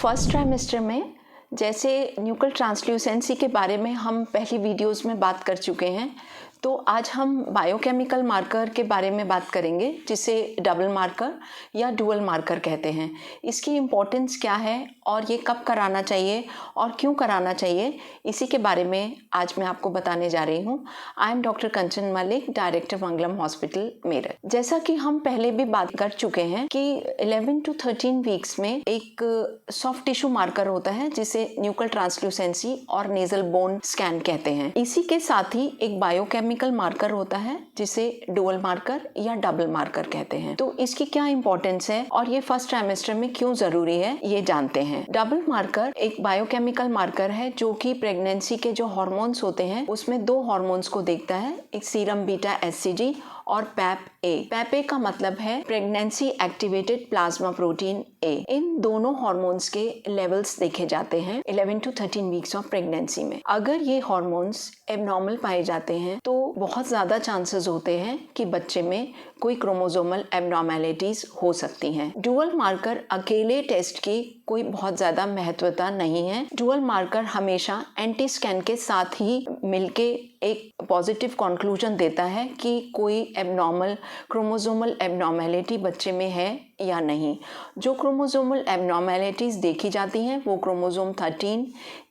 First trimester में जैसे nuclear ट्रांसल्यूसेंसी के बारे में हम पहली वीडियोस में बात कर चुके हैं, तो आज हम बायोकेमिकल मार्कर के बारे में बात करेंगे जिसे डबल मार्कर या डुअल मार्कर कहते हैं। इसकी इम्पोर्टेंस क्या है और ये कब कराना चाहिए और क्यों कराना चाहिए, इसी के बारे में आज मैं आपको बताने जा रही हूँ। I am doctor Kanchan Malik, director Mangalam hospital Meerut. जैसा कि हम पहले भी बात कर चुके हैं कि 11 to 13 वीक्स में एक सॉफ्ट टिश्यू मार्कर होता है जिसे न्यूक्लियर ट्रांसल्यूसेंसी और नेजल बोन स्कैन कहते हैं। इसी के साथ ही एक बायोकेमिकल मार्कर होता है जिसे डुअल मार्कर या डबल मार्कर कहते हैं। तो इसकी क्या इंपॉर्टेंस है और ये फर्स्ट ट्राइमेस्टर में क्यों जरूरी है, ये जानते हैं। डबल मार्कर एक बायोकेमिकल मार्कर है जो कि प्रेगनेंसी के जो हार्मोन्स होते हैं उसमें दो हार्मोन्स को देखता है, एक सीरम बीटा एचसीजी और पैप ए। पैप ए का मतलब है pregnancy activated plasma protein A. इन दोनों हार्मोन्स के लेवल्स देखे जाते हैं 11 to 13 वीक्स ऑफ प्रेगनेंसी में। अगर ये हार्मोन्स एबनॉर्मल पाए जाते हैं तो बहुत ज़्यादा चांसेस होते हैं कि बच्चे में कोई क्रोमोसोमल एबनॉर्मेलिटीज हो सकती हैं। डुअल मार्कर अकेले टेस्ट की कोई बहुत ज़्यादा महत्वता नहीं है। डुअल मार्कर हमेशा एंटी स्कैन के साथ ही मिलके एक पॉजिटिव कंक्लूजन देता है कि कोई एबनॉर्मल क्रोमोसोमल एबनॉर्मेलिटी बच्चे में है या नहीं। जो क्रोमोसोमल एबनॉर्मेलिटीज देखी जाती हैं वो क्रोमोसोम 13,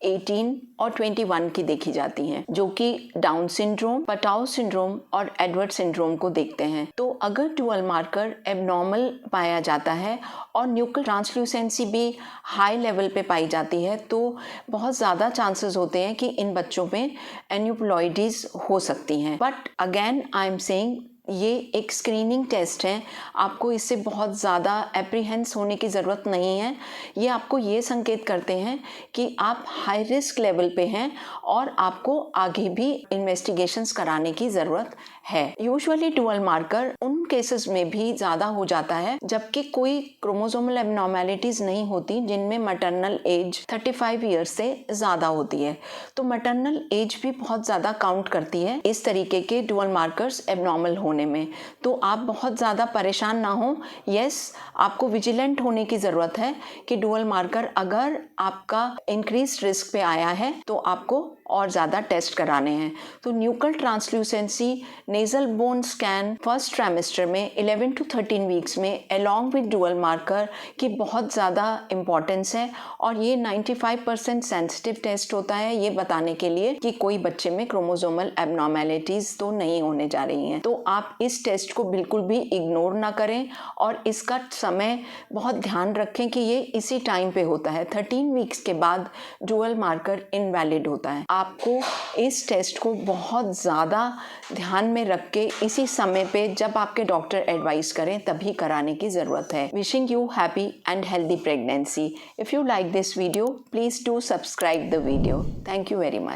18 और 21 की देखी जाती हैं, जो कि डाउन सिंड्रोम, पटाउ सिंड्रोम और एडवर्ड सिंड्रोम को देखते हैं। तो अगर डुअल मार्कर एबनॉर्मल पाया जाता है और न्यूक्लियर ट्रांसल्यूसेंसी भी हाई लेवल पे पाई जाती है तो बहुत ज़्यादा चांसेस होते हैं कि इन बच्चों में एन्यूप्लॉइडीज हो सकती हैं। But again I am saying ये एक स्क्रीनिंग टेस्ट है, आपको इससे बहुत ज़्यादा एप्रीहेंस होने की ज़रूरत नहीं है। ये आपको ये संकेत करते हैं कि आप हाई रिस्क लेवल पे हैं और आपको आगे भी इन्वेस्टिगेशंस कराने की ज़रूरत है। यूजुअली डुअल मार्कर उन केसेस में भी ज़्यादा हो जाता है जबकि कोई क्रोमोसोमल एबनॉर्मेलिटीज़ नहीं होती जिनमें मैटरनल एज 35 ईयर्स से ज़्यादा होती है। तो मैटरनल एज भी बहुत ज़्यादा काउंट करती है इस तरीके के डुअल मार्कर्स एबनॉर्मल होने में। तो आप बहुत ज़्यादा परेशान ना हो। यस, आपको विजिलेंट होने की ज़रूरत है कि डुअल मार्कर अगर आपका इंक्रीज रिस्क पे आया है तो आपको और ज़्यादा टेस्ट कराने हैं। तो nuclear translucency nasal bone scan first trimester में 11 to 13 वीक्स में अलॉन्ग विद डुअल मार्कर की बहुत ज़्यादा इम्पॉर्टेंस है और ये 95% सेंसिटिव टेस्ट होता है ये बताने के लिए कि कोई बच्चे में क्रोमोसोमल एबनॉर्मेलिटीज़ तो नहीं होने जा रही हैं। तो आप इस टेस्ट को बिल्कुल भी इग्नोर ना करें और इसका समय बहुत ध्यान रखें कि ये इसी टाइम पे होता है। 13 वीक्स के बाद डुअल मार्कर इनवैलिड होता है। आपको इस टेस्ट को बहुत ज़्यादा ध्यान में रख के इसी समय पे जब आपके डॉक्टर एडवाइस करें तभी कराने की ज़रूरत है। Wishing you happy and healthy pregnancy. If you like this video please do subscribe the video. Thank you very much.